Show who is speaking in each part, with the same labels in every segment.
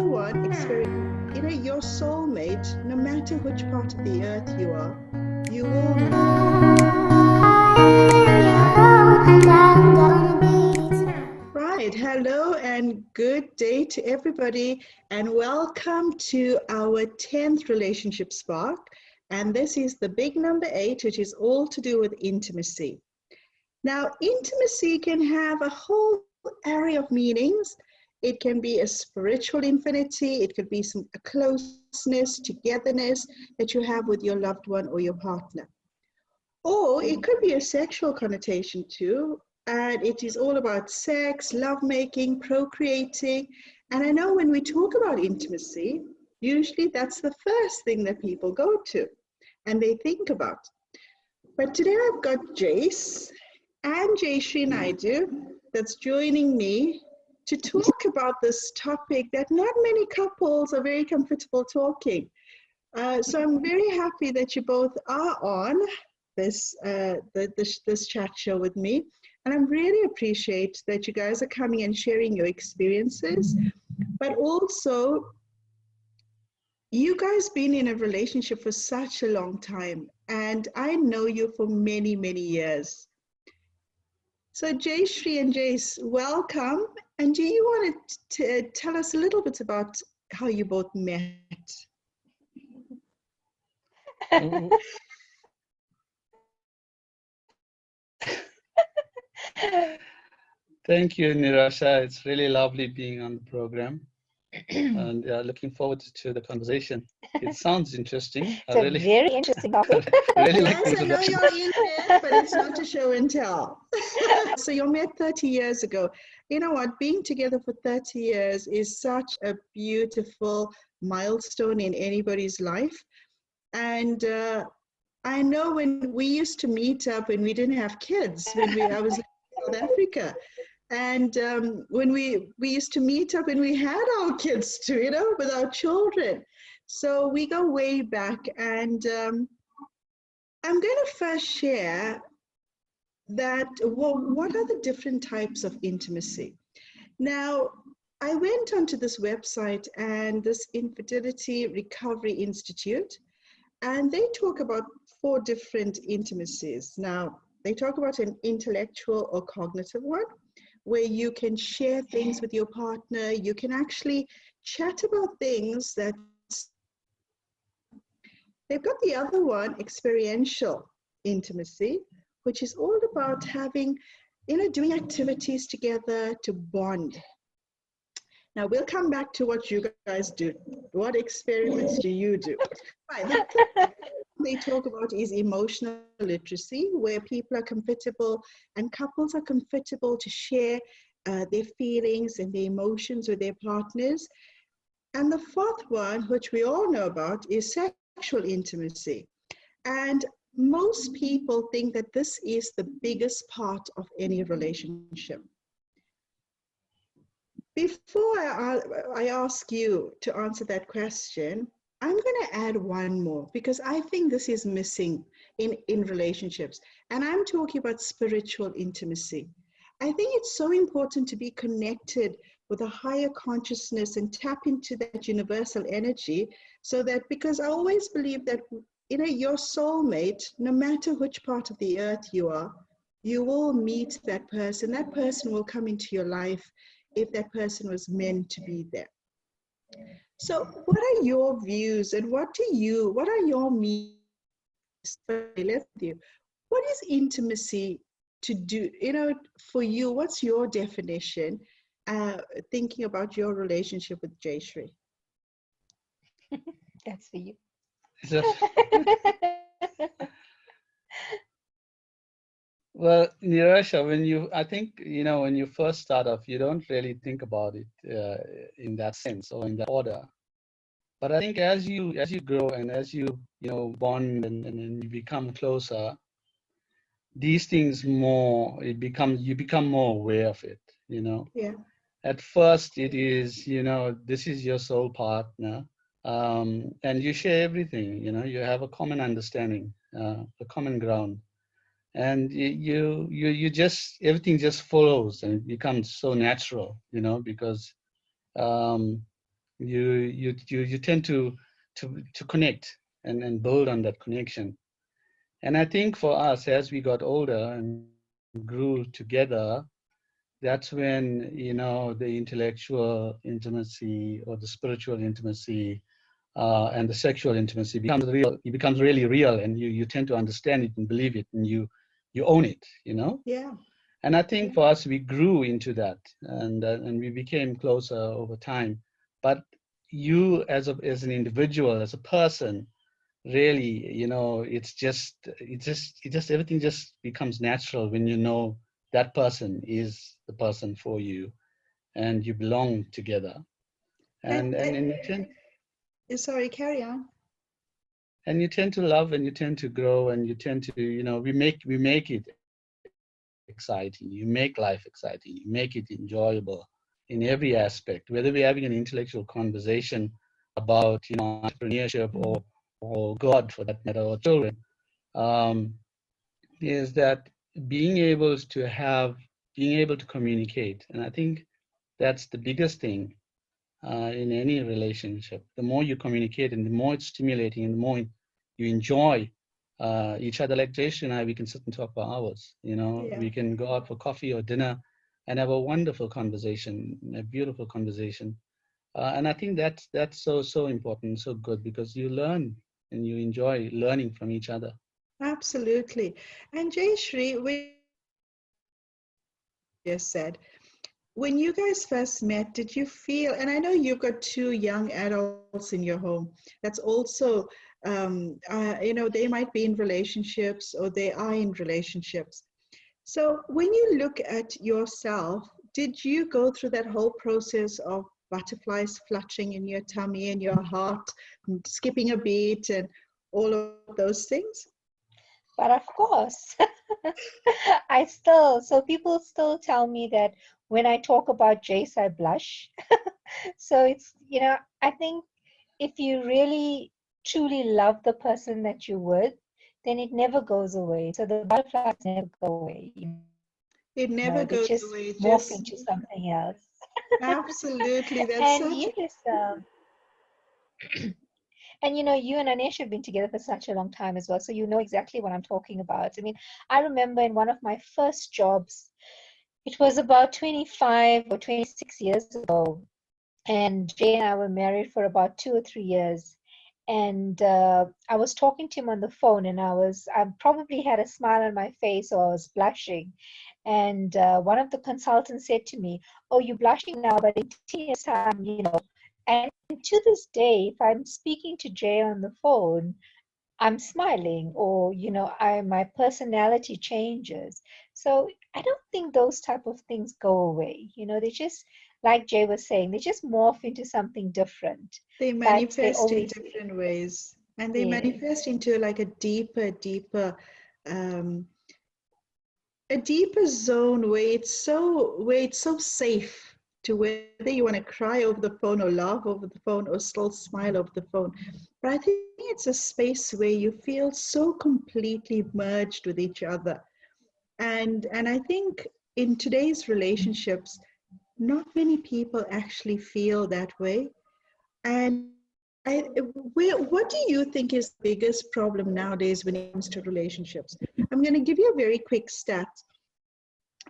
Speaker 1: other one experience, your soulmate, no matter which part of the earth you are, you will Right. Hello and good day to everybody, and welcome to our 10th Relationship Spark. And this is the big number 8, which is all to do with intimacy. Now, intimacy can have a whole array of meanings. It can be a spiritual infinity. It could be a closeness, togetherness that you have with your loved one or your partner. Or it could be a sexual connotation too. And it is all about sex, lovemaking, procreating. And I know when we talk about intimacy, usually that's the first thing that people go to and they think about. But today I've got Jayce and Jayshree Naidoo that's joining me to talk about this topic that not many couples are very comfortable talking. So I'm very happy that you both are on this chat show with me. And I really appreciate that you guys are coming and sharing your experiences, but also you guys been in a relationship for such a long time, and I know you for many, many years. So Jayshree and Jayce, welcome. And do you want to tell us a little bit about how you both met?
Speaker 2: Thank you, Nirasha. It's really lovely being on the program. And looking forward to the conversation. It sounds interesting.
Speaker 3: It's a very interesting topic.
Speaker 2: Really
Speaker 1: yes, I know you're in it, but it's not a show and tell. So you met 30 years ago. You know what? Being together for 30 years is such a beautiful milestone in anybody's life. And I know when we used to meet up when we didn't have kids, I was in South Africa. And when we used to meet up when we had our kids too, with our children. So we go way back, and I'm going to first share that what are the different types of intimacy. Now, I went onto this website and this Infidelity Recovery Institute, and they talk about 4 different intimacies. Now, they talk about an intellectual or cognitive one, where you can share things with your partner. You can actually chat about things that they've got. The other one, experiential intimacy, which is all about having, doing activities together to bond. Now we'll come back to what you guys do. What experiments do you do? Right, the third they talk about is emotional literacy, where people are comfortable and couples are comfortable to share their feelings and their emotions with their partners. And the 4th one, which we all know about, is sexual intimacy. And most people think that this is the biggest part of any relationship. Before I ask you to answer that question, I'm going to add one more, because I think this is missing in relationships. And I'm talking about spiritual intimacy. I think it's so important to be connected with a higher consciousness and tap into that universal energy, so that, because I always believe that, your soulmate, no matter which part of the earth you are, you will meet that person. That person will come into your life if that person was meant to be there. So what are your views, and what are your meanings? What is intimacy to do, for you? What's your definition, thinking about your relationship with Jayshree?
Speaker 3: That's for you.
Speaker 2: Well, Nirasha, I think, when you first start off, you don't really think about it in that sense or in that order. But I think as you grow and as you bond and you become closer, these things you become more aware of it.
Speaker 1: Yeah.
Speaker 2: At first, it is this is your soul partner, and you share everything. You have a common understanding, a common ground. And you just, everything just follows and it becomes so natural, because you tend to connect and build on that connection. And I think for us, as we got older and grew together, that's when, the intellectual intimacy or the spiritual intimacy and the sexual intimacy becomes real. It becomes really real, and you tend to understand it and believe it, and you own it.
Speaker 1: Yeah.
Speaker 2: And I think for us, we grew into that, and we became closer over time. But you, as an individual, as a person, really, it's just everything just becomes natural when you know that person is the person for you, and you belong together, and you tend
Speaker 1: Sorry, carry on.
Speaker 2: and you tend to love, and you tend to grow, and you tend to, we make it exciting. You make life exciting. You make it enjoyable in every aspect. Whether we're having an intellectual conversation about, entrepreneurship or God, for that matter, or children, um, is that being able to communicate. And I think that's the biggest thing in any relationship. The more you communicate, and the more it's stimulating, and the more you enjoy each other. Like Jayshree and I, we can sit and talk for hours.
Speaker 1: Yeah.
Speaker 2: We can go out for coffee or dinner and have a wonderful conversation, a beautiful conversation. And I think that's so important, so good, because you learn and you enjoy learning from each other.
Speaker 1: Absolutely. And Jayshree, when just said, when you guys first met, did you feel, and I know you've got two young adults in your home, that's also, they might be in relationships or they are in relationships. So when you look at yourself, did you go through that whole process of butterflies fluttering in your tummy and your heart, skipping a beat and all of those things?
Speaker 3: But of course, so people still tell me that when I talk about Jayce, I blush. So I think if you really truly love the person that you're with, then it never goes away. So the butterflies never go away.
Speaker 1: It
Speaker 3: They
Speaker 1: never
Speaker 3: just
Speaker 1: goes away.
Speaker 3: morph
Speaker 1: It
Speaker 3: into
Speaker 1: just
Speaker 3: something else.
Speaker 1: absolutely. That's
Speaker 3: And
Speaker 1: such.
Speaker 3: yes, and you and Anesh have been together for such a long time as well, so you know exactly what I'm talking about. I mean, I remember in one of my first jobs, it was about 25 or 26 years ago, and Jay and I were married for about 2 or 3 years. And I was talking to him on the phone, and I probably had a smile on my face, or I was blushing. And one of the consultants said to me, "Oh, you're blushing now, but in 10 years' time, And to this day, if I'm speaking to Jay on the phone, I'm smiling, or my personality changes. So I don't think those type of things go away. They just, like Jay was saying, they just morph into something different,
Speaker 1: They
Speaker 3: but they
Speaker 1: manifest in
Speaker 3: always
Speaker 1: different ways, and they
Speaker 3: yes.
Speaker 1: manifest into like um, a deeper zone where it's so safe to whether you want to cry over the phone or laugh over the phone or still smile over the phone. But I think it's a space where you feel so completely merged with each other. And I think in today's relationships, not many people actually feel that way. And I, what do you think is the biggest problem nowadays when it comes to relationships? I'm going to give you a very quick stat.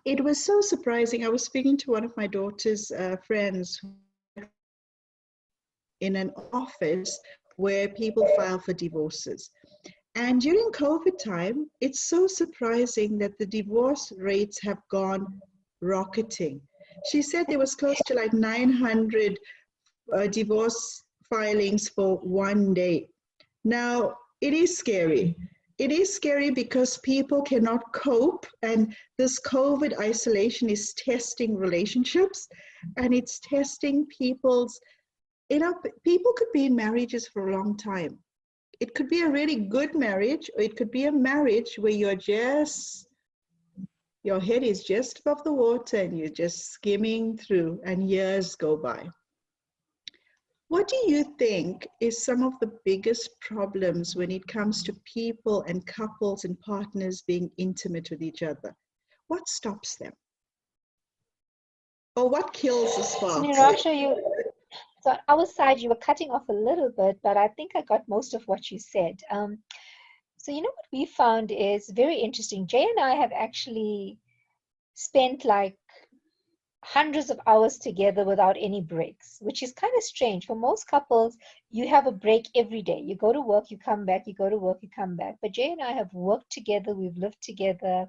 Speaker 1: It was so surprising. I was speaking to one of my daughter's friends in an office where people file for divorces. And during COVID time, it's so surprising that the divorce rates have gone rocketing. She said there was close to like 900 divorce filings for one day. Now, it is scary. It is scary because people cannot cope, and this COVID isolation is testing relationships, and it's testing people could be in marriages for a long time. It could be a really good marriage, or it could be a marriage where your head is just above the water and you're just skimming through and years go by. What do you think is some of the biggest problems when it comes to people and couples and partners being intimate with each other? What stops them? Or what kills the sparks?
Speaker 3: Nirasha, So on our side, you were cutting off a little bit, but I think I got most of what you said. So you know what we found is very interesting. Jay and I have actually spent like hundreds of hours together without any breaks, which is kind of strange. For most couples, you have a break every day. You go to work, you come back, you go to work, you come back. But Jay and I have worked together, we've lived together,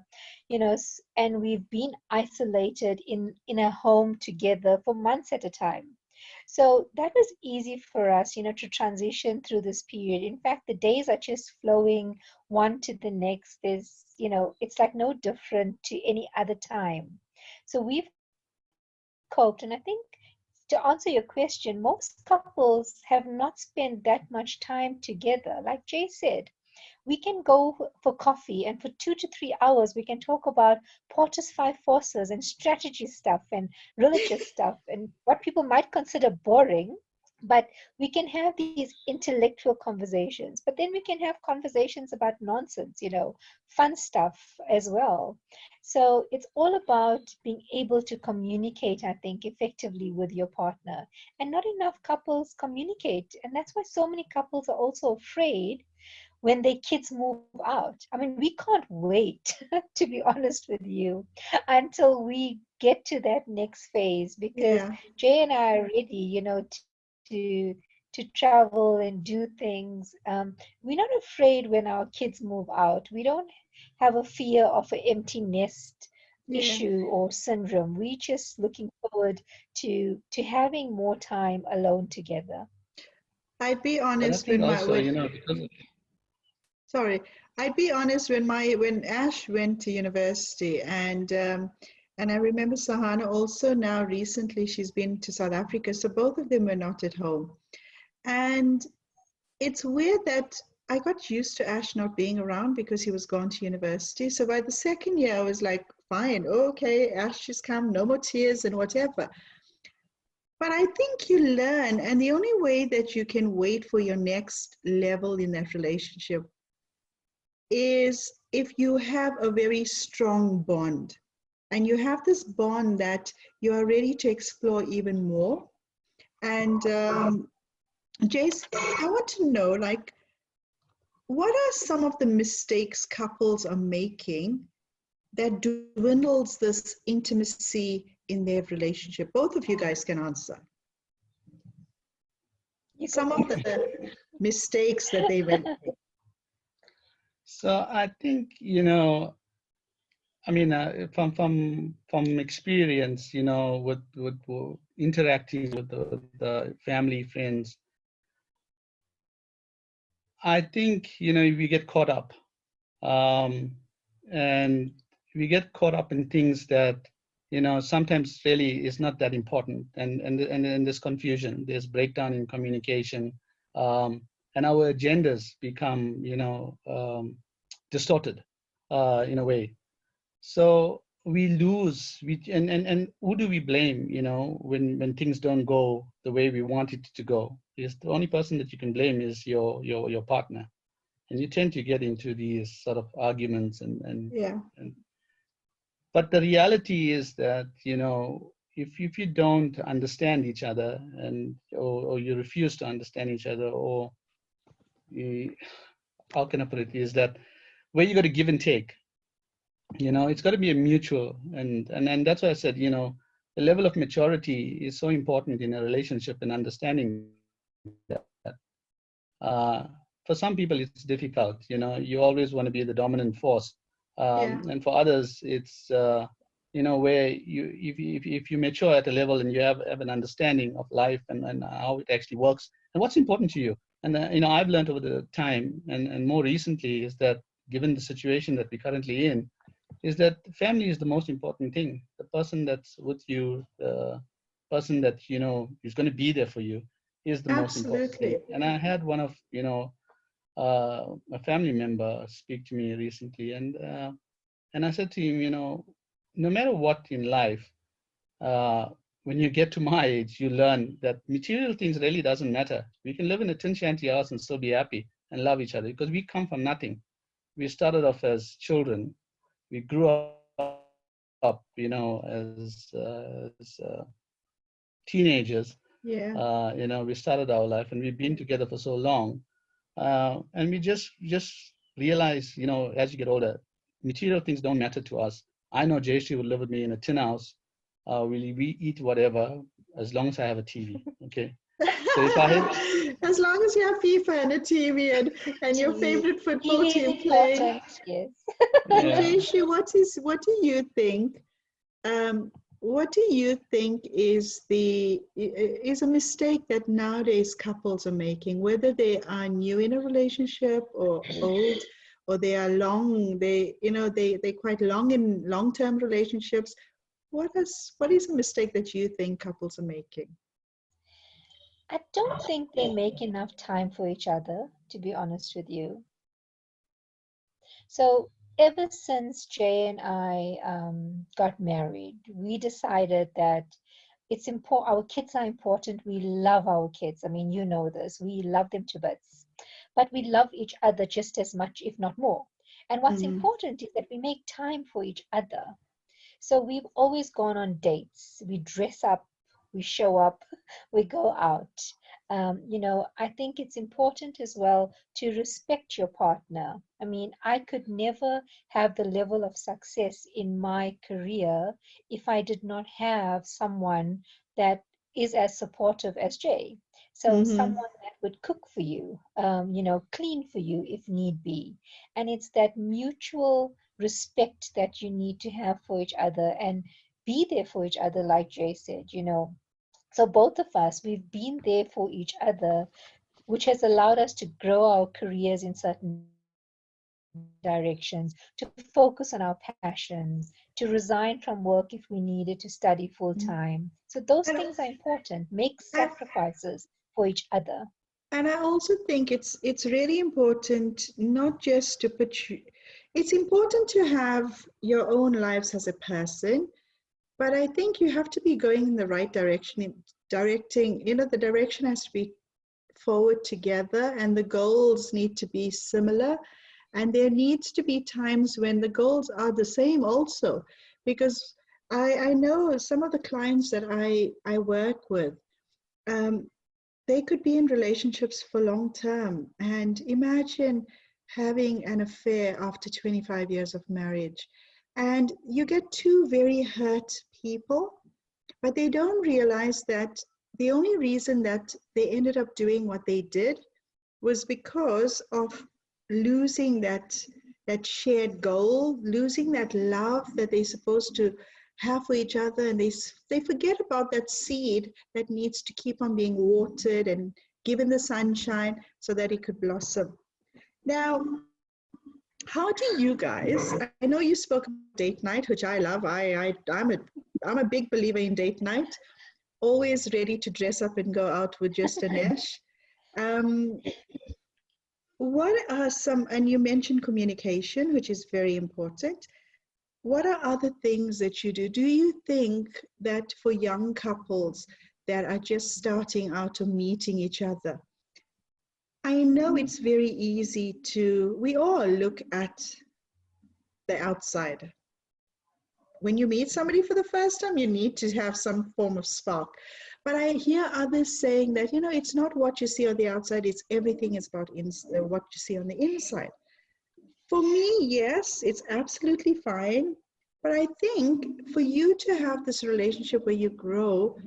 Speaker 3: and we've been isolated in a home together for months at a time. So that was easy for us, to transition through this period. In fact, the days are just flowing one to the next. It's like no different to any other time. So we've coped. And I think to answer your question, most couples have not spent that much time together. Like Jay said, we can go for coffee, and for 2 to 3 hours we can talk about Porter's five forces and strategy stuff and religious stuff and what people might consider boring, but we can have these intellectual conversations. But then we can have conversations about nonsense, fun stuff as well. So it's all about being able to communicate, I think, effectively with your partner. And not enough couples communicate, and that's why so many couples are also afraid when their kids move out. I mean, we can't wait, to be honest with you, until we get to that next phase, because
Speaker 1: Yeah.
Speaker 3: Jay and I are ready, to to travel and do things. We're not afraid when our kids move out. We don't have a fear of an empty nest
Speaker 1: Yeah.
Speaker 3: issue or syndrome. We're just looking forward to having more time alone together.
Speaker 1: I'd be
Speaker 2: But I
Speaker 1: honest
Speaker 2: think
Speaker 1: when my
Speaker 2: also,
Speaker 1: when
Speaker 2: because
Speaker 1: sorry, I'd be honest when Ash went to university, and I remember Sahana also now recently she's been to South Africa, so both of them were not at home. And it's weird that I got used to Ash not being around because he was gone to university. So by the second year, I was like, fine, okay, Ash has come, no more tears and whatever. But I think you learn, and the only way that you can wait for your next level in that relationship is if you have a very strong bond and you have this bond that you are ready to explore even more. And Jace, I want to know, like, what are some of the mistakes couples are making that dwindles this intimacy in their relationship? Both of you guys can answer.
Speaker 3: You
Speaker 1: Some of the mistakes that they make.
Speaker 2: so I think, I mean, from experience, with interacting with the family, friends, I think, we get caught up, um, and we get caught up in things that, sometimes really is not that important, and there's confusion, there's breakdown in communication, and our agendas become, distorted, in a way. So we lose, and who do we blame, when things don't go the way we want it to go? Because the only person that you can blame is your partner. And you tend to get into these sort of arguments
Speaker 1: Yeah,
Speaker 2: and but the reality is that, if you don't understand each other or you refuse to understand each other, or you, how can I put it, is that where you got to give and take. It's got to be a mutual, and that's why I said, the level of maturity is so important in a relationship, and understanding that. For some people, it's difficult. You always want to be the dominant force,
Speaker 1: yeah,
Speaker 2: and for others, it's where if you mature at a level and you have an understanding of life and how it actually works and what's important to you. And I've learned over the time, and more recently, is that given the situation that we're currently in, is that family is the most important thing. The person that's with you, the person that is going to be there for you, is the most important
Speaker 1: absolutely.
Speaker 2: thing. And I had one of a family member speak to me recently, and I said to him, no matter what in life, when you get to my age, you learn that material things really doesn't matter. We can live in a tin shanty house and still be happy and love each other, because we come from nothing. We started off as children. We grew up, as teenagers,
Speaker 1: Yeah.
Speaker 2: We started our life and we've been together for so long. And we just realize, as you get older, material things don't matter to us. I know Jayshree would live with me in a tin house. We eat whatever as long as I have a TV. Okay. So if I have,
Speaker 1: As long as you have FIFA and a TV and your
Speaker 3: TV.
Speaker 1: favorite football
Speaker 3: TV is
Speaker 1: team playing.
Speaker 3: important, yes.
Speaker 1: And
Speaker 2: yeah,
Speaker 1: Jayshree, what do you think? What do you think is a mistake that nowadays couples are making, whether they are new in a relationship or old, or they are long, they quite long in long-term relationships? What is a mistake that you think couples are making?
Speaker 3: I don't think they make enough time for each other, to be honest with you. So ever since Jay and I got married, we decided that it's important. Our kids are important. We love our kids. I mean, you know this. We love them to bits, but we love each other just as much, if not more. And what's
Speaker 1: Mm,
Speaker 3: important is that we make time for each other. So we've always gone on dates. We dress up, we show up, we go out. I think it's important as well to respect your partner. I mean, I could never have the level of success in my career if I did not have someone that is as supportive as Jay. So
Speaker 1: mm-hmm,
Speaker 3: someone that would cook for you, clean for you if need be. And it's that mutual respect that you need to have for each other and be there for each other, like Jay said. So both of us, we've been there for each other, which has allowed us to grow our careers in certain directions, to focus on our passions, to resign from work if we needed to study full time. So those things are
Speaker 1: and
Speaker 3: important. Make
Speaker 1: and
Speaker 3: sacrifices for each other.
Speaker 1: and I also think it's really important not just to put you, it's important to have your own lives as a person, but I think you have to be going in the right direction, directing, the direction has to be forward together, and the goals need to be similar, and there needs to be times when the goals are the same also, because I know some of the clients that I work with, um, they could be in relationships for long term, and imagine having an affair after 25 years of marriage, and you get two very hurt people, but they don't realize that the only reason that they ended up doing what they did was because of losing that shared goal, losing that love that they're supposed to have for each other, and they forget about that seed that needs to keep on being watered and given the sunshine so that it could blossom. Now, how do you guys? I know you spoke about date night, which I love. I'm a big believer in date night. Always ready to dress up and go out with just an Ash. Um, what are some, and you mentioned communication, which is very important. What are other things that you do? Do you think that for young couples that are just starting out or meeting each other, I know it's very easy we all look at the outside. When you meet somebody for the first time, you need to have some form of spark. But I hear others saying that, it's not what you see on the outside, it's everything is about what you see on the inside. For me, yes, it's absolutely fine. But I think for you to have this relationship where you grow,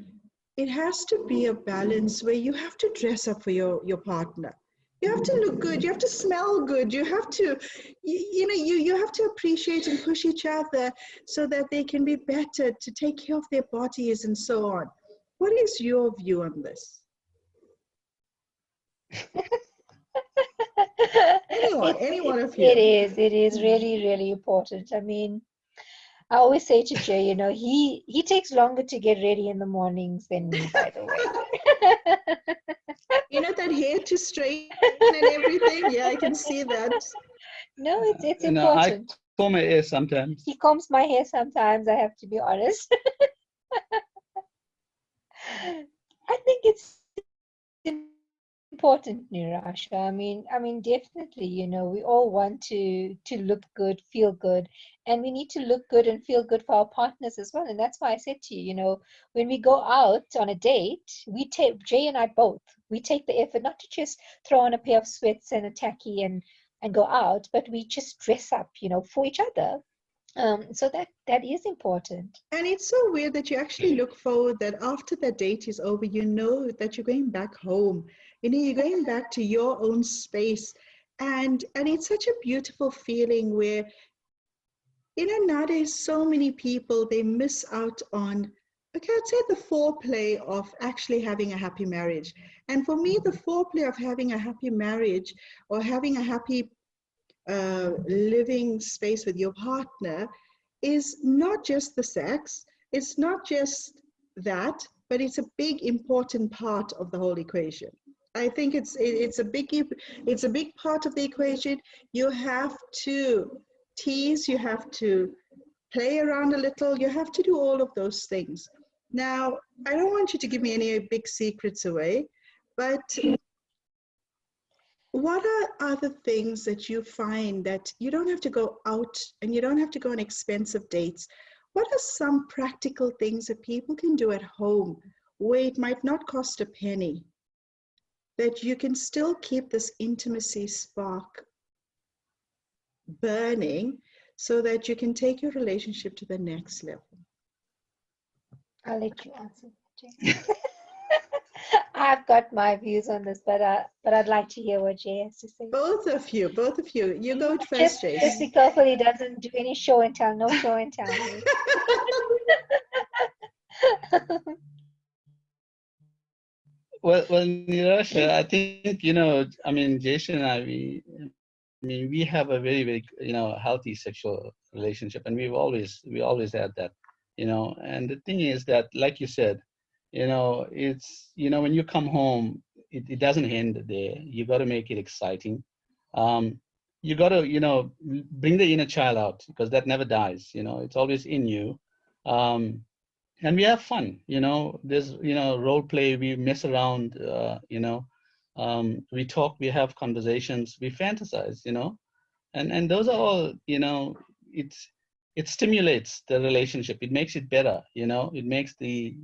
Speaker 1: it has to be a balance where you have to dress up for your partner. You have to look good, you have to smell good, you have to you have to appreciate and push each other so that they can be better, to take care of their bodies and so on. What is your view on this? Any one of you.
Speaker 3: It is really, really important. I mean, I always say to Jay, he takes longer to get ready in the mornings than me, by the way.
Speaker 1: That hair to straighten and everything. Yeah, I can see that.
Speaker 3: No, it's
Speaker 2: I
Speaker 3: important.
Speaker 2: comb my hair sometimes.
Speaker 3: He combs my hair sometimes, I have to be honest. I think it's important important, Nirasha. I mean, definitely, we all want to look good, feel good, and we need to look good and feel good for our partners as well. And that's why I said to you, when we go out on a date, Jay and I both, we take the effort not to just throw on a pair of sweats and a tacky and go out, but we just dress up, for each other. So that is important.
Speaker 1: And it's so weird that you actually look forward that after that date is over, you know that you're going back home. You're going back to your own space. And it's such a beautiful feeling where, nowadays so many people, they miss out on, okay, I'd say the foreplay of actually having a happy marriage. And for me, the foreplay of having a happy marriage or having a happy living space with your partner is not just the sex, it's not just that, but it's a big important part of the whole equation. I think it's a big part of the equation. You have to tease, you have to play around a little, you have to do all of those things. Now, I don't want you to give me any big secrets away, but what are other things that you find that you don't have to go out and you don't have to go on expensive dates? What are some practical things that people can do at home where it might not cost a penny, that you can still keep this intimacy spark burning so that you can take your relationship to the next level?
Speaker 3: I'll let you answer, Jay. I've got my views on this, but I'd like to hear what Jay has to say.
Speaker 1: Both of you. You go
Speaker 3: Just
Speaker 1: first, Jayce.
Speaker 3: be careful he doesn't do any show and tell. No show and tell.
Speaker 2: Well, Nirasha, I think, Jason and I, we have a very, very, healthy sexual relationship, and we always had that, and the thing is that, like you said, it's, when you come home, it doesn't end there. You got to make it exciting. You got to, bring the inner child out, because that never dies. It's always in you. And we have fun, there's, role play, we mess around, we talk, we have conversations, we fantasize, and those are all, it stimulates the relationship. It makes it better, it makes the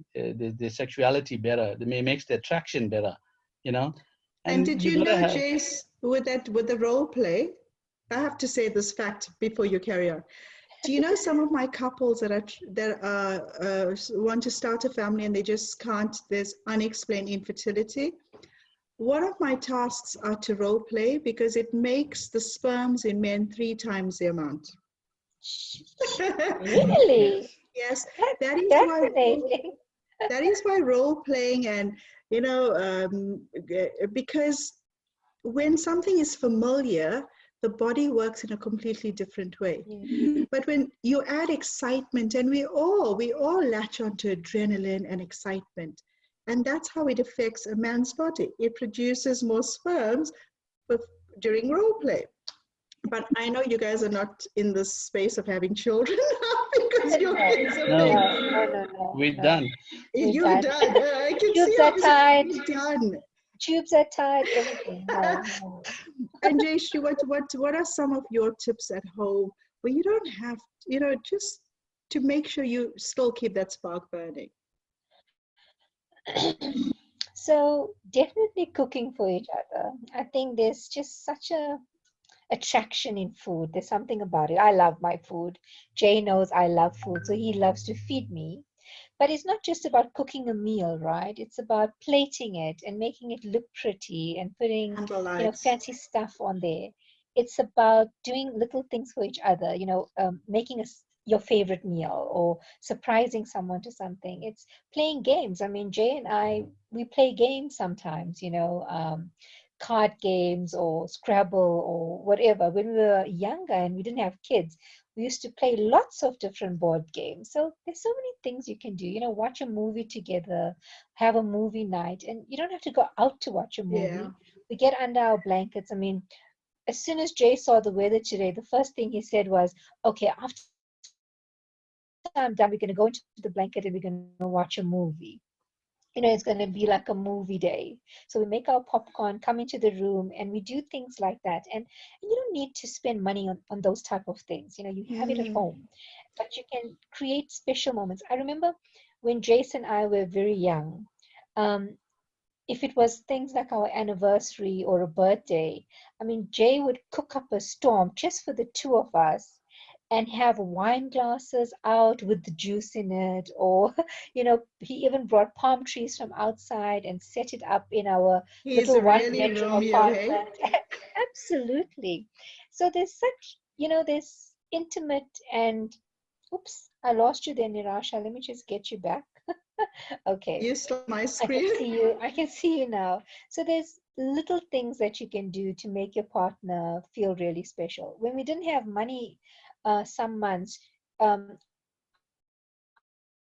Speaker 2: sexuality better. It makes the attraction better,
Speaker 1: And did you know,
Speaker 2: have...
Speaker 1: Jayce, with the role play, I have to say this fact before you carry on. Do you know some of my couples that want to start a family and they just can't? There's unexplained infertility. One of my tasks are to role play because it makes the sperms in men 3 times the amount.
Speaker 3: Really?
Speaker 1: Yes,
Speaker 3: That's fascinating.
Speaker 1: That is why role playing, and because when something is familiar, the body works in a completely different way. But when you add excitement, and we all latch onto adrenaline and excitement, and that's how it affects a man's body. It produces more sperms during role play. But I know you guys are not in the space of having children because your kids are big.
Speaker 3: No.
Speaker 2: We're done.
Speaker 1: You're done. I can
Speaker 3: Tubes
Speaker 1: see
Speaker 3: are tied.
Speaker 1: you're done.
Speaker 3: Tubes are tied. Everything. No.
Speaker 1: And Jayshree, what are some of your tips at home where you don't have, just to make sure you still keep that spark burning?
Speaker 3: So definitely cooking for each other. I think there's just such a attraction in food. There's something about it. I love my food. Jay knows I love food, so he loves to feed me. But it's not just about cooking a meal, right? It's about plating it and making it look pretty and putting, fancy stuff on there. It's about doing little things for each other, making your favorite meal or surprising someone to something. It's playing games. I mean, Jay and I, we play games sometimes, card games or Scrabble or whatever. When we were younger and we didn't have kids, we used to play lots of different board games. So there's so many things you can do. Watch a movie together, have a movie night, and you don't have to go out to watch a movie.
Speaker 1: Yeah.
Speaker 3: We get under our blankets. I mean, as soon as Jay saw the weather today, the first thing he said was, okay, after I'm done, we're going to go into the blanket and we're going to watch a movie. it's going to be like a movie day. So we make our popcorn, come into the room, and we do things like that. And you don't need to spend money on those type of things. You have it at
Speaker 1: Mm.
Speaker 3: home, but you can create special moments. I remember when Jace and I were very young, um, if it was things like our anniversary or a birthday, I mean, Jay would cook up a storm just for the two of us and have wine glasses out with the juice in it. Or, he even brought palm trees from outside and set it up in our
Speaker 1: He's
Speaker 3: little
Speaker 1: a really
Speaker 3: one-bedroom
Speaker 1: Romeo, hey?
Speaker 3: apartment. Absolutely. So there's such, there's intimate and, oops, I lost you there, Nirasha. Let me just get you back. Okay.
Speaker 1: You stole my
Speaker 3: I can
Speaker 1: screen.
Speaker 3: see you. I can see you now. So there's little things that you can do to make your partner feel really special. When we didn't have money, some months, um,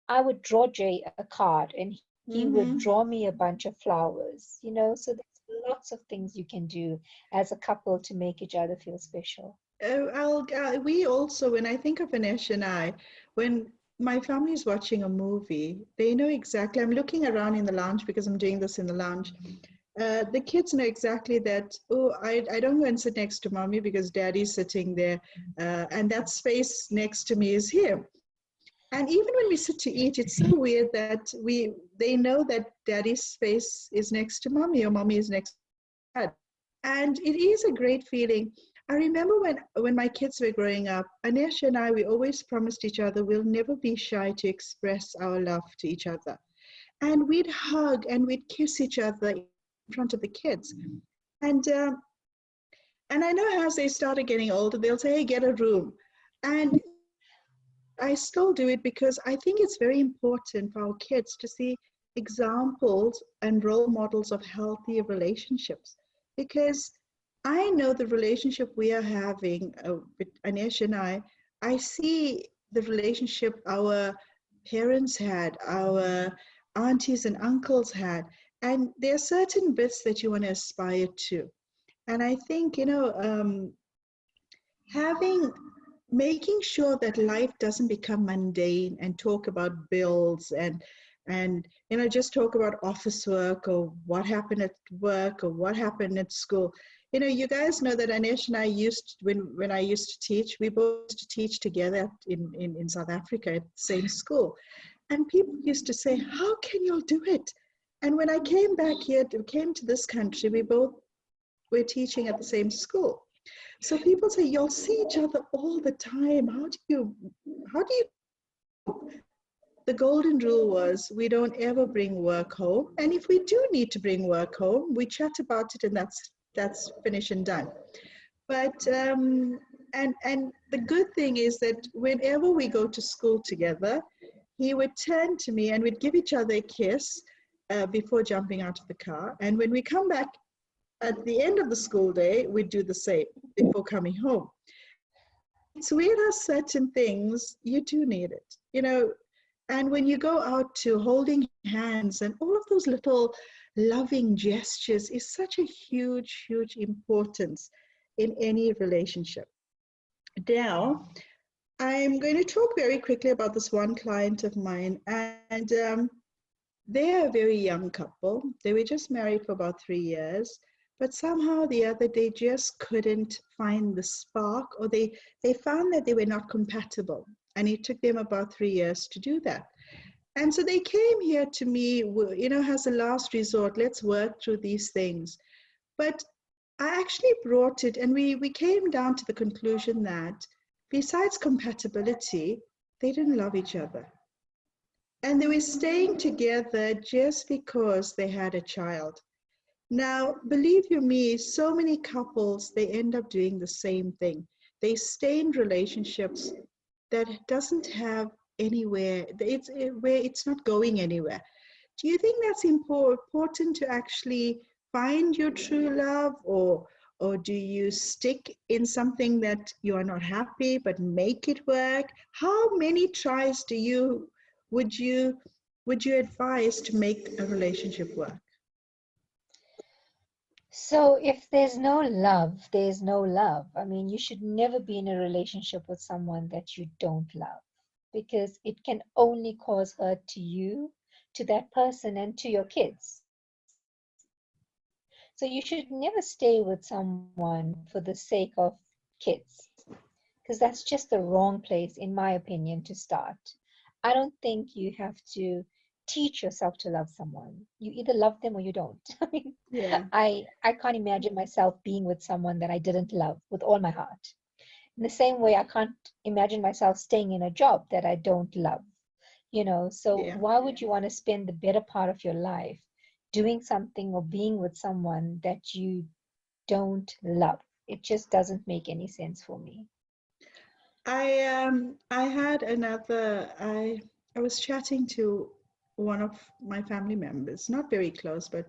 Speaker 3: I would draw Jay a card and he would
Speaker 1: Mm-hmm.
Speaker 3: draw me a bunch of flowers, So there's lots of things you can do as a couple to make each other feel special.
Speaker 1: We also, when I think of Anesh and I, when my family is watching a movie, they know exactly. I'm looking around in the lounge because I'm doing this in the lounge. The kids know exactly that, oh, I don't go and sit next to mommy because daddy's sitting there, and that space next to me is him. And even when we sit to eat, it's so weird that they know that daddy's space is next to mommy or mommy is next to dad. And it is a great feeling. I remember when my kids were growing up, Anesh and I, we always promised each other we'll never be shy to express our love to each other. And we'd hug and we'd kiss each other in front of the kids. And and I know as they started getting older, they'll say, "Hey, get a room." And I still do it because I think it's very important for our kids to see examples and role models of healthy relationships. Because I know the relationship we are having with Anesh and I see the relationship our parents had, our aunties and uncles had, and there are certain bits that you want to aspire to. And I think, having making sure that life doesn't become mundane and talk about bills and just talk about office work or what happened at work or what happened at school. You guys know that Anesh and I used when I used to teach, we both used to teach together in South Africa at the same school, and people used to say, how can you all do it? And when I came back here, came to this country, we both were teaching at the same school. So people say, you'll see each other all the time. How do you, the golden rule was we don't ever bring work home. And if we do need to bring work home, we chat about it and that's finished and done. But, and the good thing is that whenever we go to school together, he would turn to me and we'd give each other a kiss before jumping out of the car. And when we come back at the end of the school day, we'd do the same before coming home. It's weird how certain things you do need it. And when you go out to holding hands and all of those little loving gestures is such a huge, huge importance in any relationship. Now, I'm going to talk very quickly about this one client of mine, and they're a very young couple. They were just married for about 3 years, but somehow the other they just couldn't find the spark, or they found that they were not compatible. And it took them about 3 years to do that. And so they came here to me, as a last resort, let's work through these things. But I actually brought it, and we came down to the conclusion that besides compatibility, they didn't love each other. And they were staying together just because they had a child. Now, believe you me, so many couples, they end up doing the same thing. They stay in relationships that doesn't have anywhere, where it's not going anywhere. Do you think that's important to actually find your true love, or do you stick in something that you are not happy but make it work? How many tries would you would you advise to make a relationship work?
Speaker 3: So if there's no love, there's no love. I mean, you should never be in a relationship with someone that you don't love, because it can only cause hurt to you, to that person and to your kids. So you should never stay with someone for the sake of kids, because that's just the wrong place, in my opinion, to start. I don't think you have to teach yourself to love someone. You either love them or you don't. I mean,
Speaker 1: Yeah.
Speaker 3: I can't imagine myself being with someone that I didn't love with all my heart. In the same way, I can't imagine myself staying in a job that I don't love. So
Speaker 1: Yeah.
Speaker 3: why would you want to spend the better part of your life doing something or being with someone that you don't love? It just doesn't make any sense for me.
Speaker 1: I had another I was chatting to one of my family members, not very close, but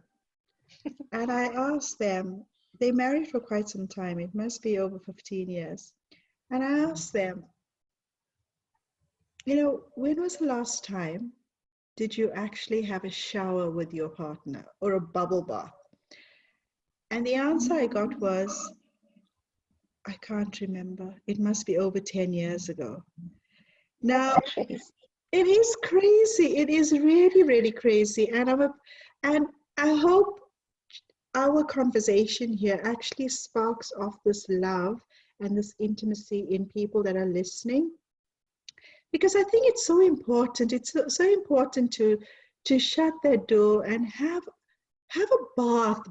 Speaker 1: and I asked them, they married for quite some time, it must be over 15 years. And I asked them, when was the last time did you actually have a shower with your partner or a bubble bath? And the answer I got was, I can't remember. It must be over 10 years ago. Now,
Speaker 3: That's crazy.
Speaker 1: it is crazy. It is really, really crazy. And I hope our conversation here actually sparks off this love and this intimacy in people that are listening. Because I think it's so important. It's so important to shut that door and have a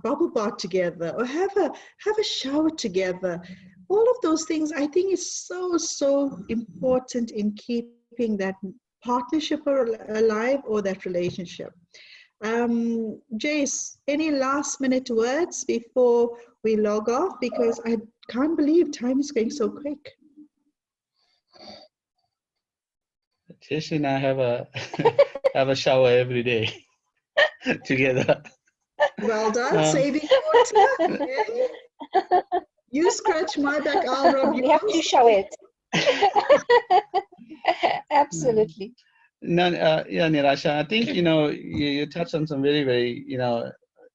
Speaker 1: bubble bath together, or have a shower together. All of those things I think is so important in keeping that partnership alive, or that relationship. Jayce, any last minute words before we log off? Because I can't believe time is going so quick.
Speaker 2: Jayshree and I have a have a shower every day together.
Speaker 1: Well done,
Speaker 2: Um,
Speaker 1: saving water. Okay. You scratch my back, I'll rub
Speaker 3: We have to
Speaker 1: yours.
Speaker 3: show it. Absolutely.
Speaker 2: No, yeah, Nirasha, I think, you touched on some very, very,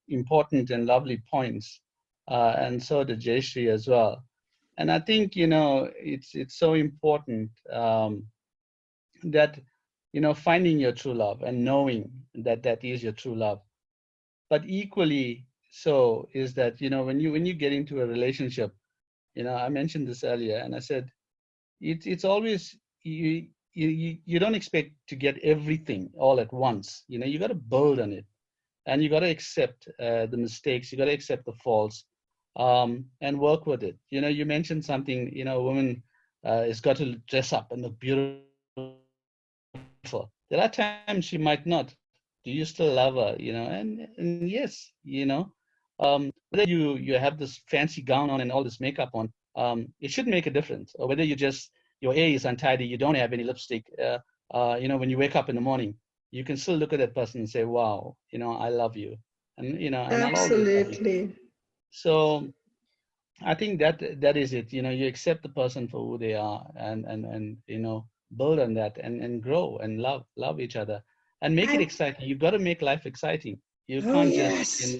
Speaker 2: important and lovely points, and so did Jayshree as well. And I think, it's so important that, finding your true love and knowing that that is your true love. But equally so is that, when you get into a relationship, I mentioned this earlier, and I said, it's always, you don't expect to get everything all at once. You got to build on it, and you got to accept the mistakes. You got to accept the faults, and work with it. You mentioned something. A woman has got to dress up and look beautiful. There are times she might not. Do you still love her? And yes, whether you have this fancy gown on and all this makeup on, it shouldn't make a difference. Or whether your hair is untidy, you don't have any lipstick. When you wake up in the morning, you can still look at that person and say, "Wow, I love you," and I'll always love you.
Speaker 1: Absolutely.
Speaker 2: So I think that is it. You accept the person for who they are, and build on that, and grow and love each other, and make it
Speaker 1: And
Speaker 2: exciting. You've got to make life exciting. You
Speaker 1: oh
Speaker 2: can't just
Speaker 1: yes.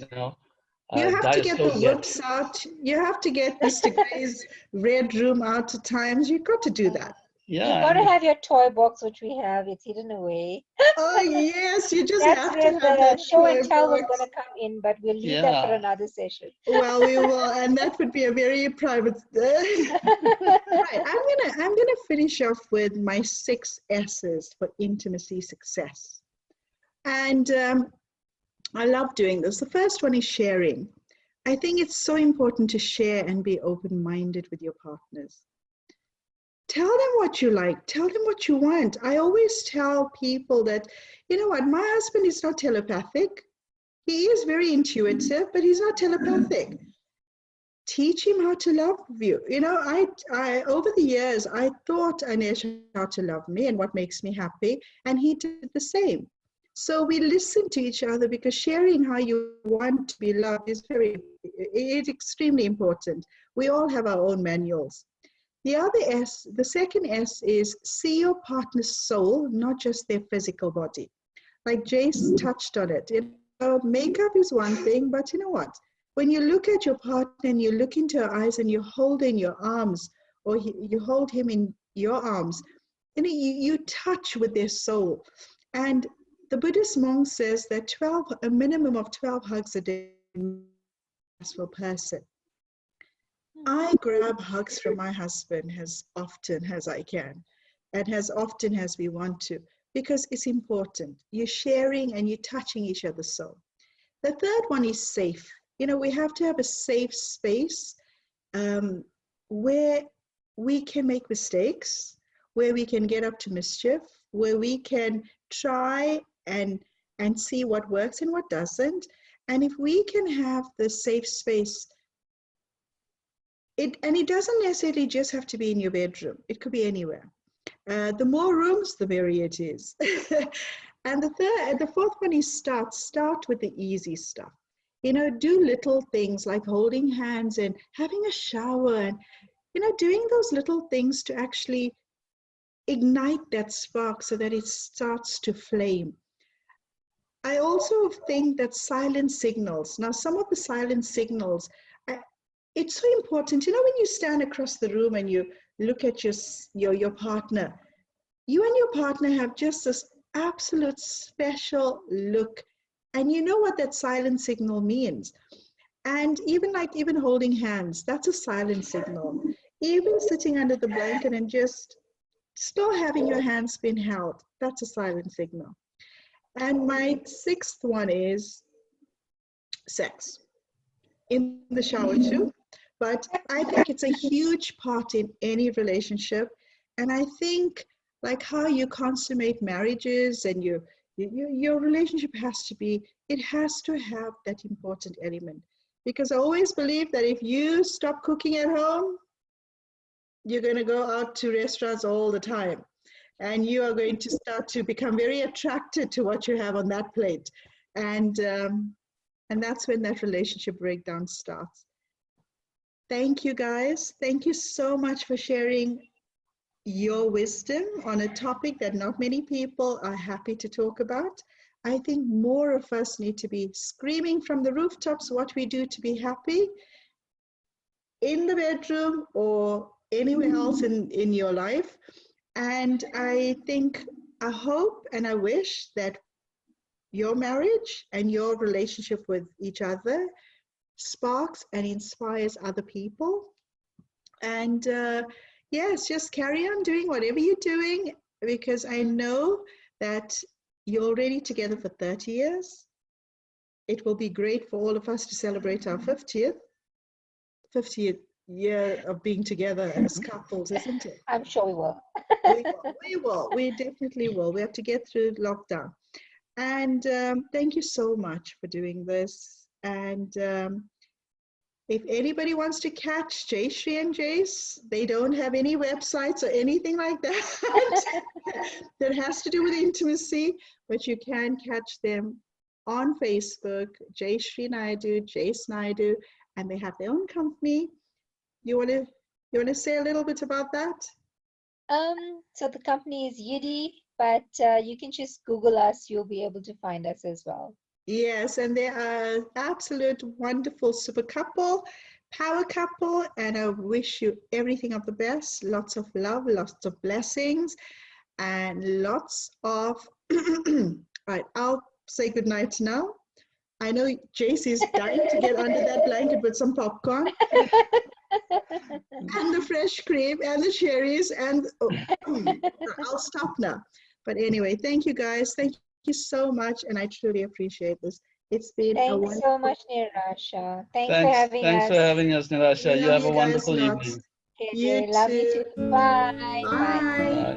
Speaker 1: You
Speaker 2: die
Speaker 1: have
Speaker 2: a
Speaker 1: to get
Speaker 2: slow
Speaker 1: the
Speaker 2: death.
Speaker 1: whips out. You have to get Mr. Gray's red room out at times. You've got to do that.
Speaker 3: You
Speaker 2: Yeah,
Speaker 3: got to
Speaker 2: and
Speaker 3: have your toy box, which we have. It's hidden away.
Speaker 1: Oh yes, you just
Speaker 3: That's
Speaker 1: have to
Speaker 3: where
Speaker 1: have
Speaker 3: the
Speaker 1: that
Speaker 3: show and
Speaker 1: toy
Speaker 3: tell was going
Speaker 1: box.
Speaker 3: to come in, but we'll leave that for
Speaker 2: yeah.
Speaker 3: another session.
Speaker 1: Well, we will, and that would be a very private. Right, I'm gonna finish off with my 6 S's for intimacy success, and I love doing this. The first one is sharing. I think it's so important to share and be open-minded with your partners. Tell them what you like, tell them what you want. I always tell people that, you know what, my husband is not telepathic. He is very intuitive, but he's not telepathic. Teach him how to love you. I over the years, I taught Anesh how to love me and what makes me happy, and he did the same. So we listen to each other, because sharing how you want to be loved is it's extremely important. We all have our own manuals. The second S is see your partner's soul, not just their physical body. Like Jayce touched on it. Makeup is one thing, but you know what? When you look at your partner and you look into her eyes and you hold in your arms, or you hold him in your arms, you touch with their soul. And the Buddhist monk says that a minimum of 12 hugs a day for a person. I grab hugs from my husband as often as I can and as often as we want to, because it's important. You're sharing and you're touching each other's soul. The third one is safe. We have to have a safe space where we can make mistakes, where we can get up to mischief, where we can try and see what works and what doesn't. And if we can have the safe space, it doesn't necessarily just have to be in your bedroom. It could be anywhere. The more rooms, the merrier it is. And the fourth one is start with the easy stuff. Do little things like holding hands and having a shower and, doing those little things to actually ignite that spark so that it starts to flame. I also think that silent signals. Now, some of the silent signals, it's so important. When you stand across the room and you look at your partner, you and your partner have just this absolute special look, and you know what that silent signal means. And even holding hands, that's a silent signal. Even sitting under the blanket and just still having your hands been held, that's a silent signal. And my sixth one is sex in the shower too. But I think it's a huge part in any relationship. And I think like how you consummate marriages and your relationship has to have that important element. Because I always believe that if you stop cooking at home, you're going to go out to restaurants all the time. And you are going to start to become very attracted to what you have on that plate. And that's when that relationship breakdown starts. Thank you, guys. Thank you so much for sharing your wisdom on a topic that not many people are happy to talk about. I think more of us need to be screaming from the rooftops what we do to be happy in the bedroom or anywhere else in your life. And I hope and I wish that your marriage and your relationship with each other sparks and inspires other people. And yes, just carry on doing whatever you're doing, because I know that you're already together for 30 years. It will be great for all of us to celebrate our 50th year of being together as couples, isn't it?
Speaker 3: I'm sure we will.
Speaker 1: We will. We definitely will. We have to get through lockdown. And thank you so much for doing this. And if anybody wants to catch Jayshree and Jayce, they don't have any websites or anything like that that has to do with intimacy, but you can catch them on Facebook, Jayshree Naidoo, Jayce Naidoo, and they have their own company. You want to say a little bit about that?
Speaker 3: So the company is Yeidi, but you can just Google us. You'll be able to find us as well.
Speaker 1: Yes, and they are absolute wonderful super couple, power couple, and I wish you everything of the best. Lots of love, lots of blessings, and lots of. Right, I'll say goodnight now. I know Jayce is dying to get under that blanket with some popcorn. And the fresh cream and the cherries and I'll stop now. But anyway, thank you guys. Thank you so much, and I truly appreciate this. It's been
Speaker 3: Thanks so much, Nirasha. Thanks for having us.
Speaker 2: Thanks for having us, Nirasha. You have a
Speaker 1: you guys
Speaker 2: wonderful
Speaker 1: lots.
Speaker 2: evening.
Speaker 3: Okay, love you too. Bye.
Speaker 1: Bye.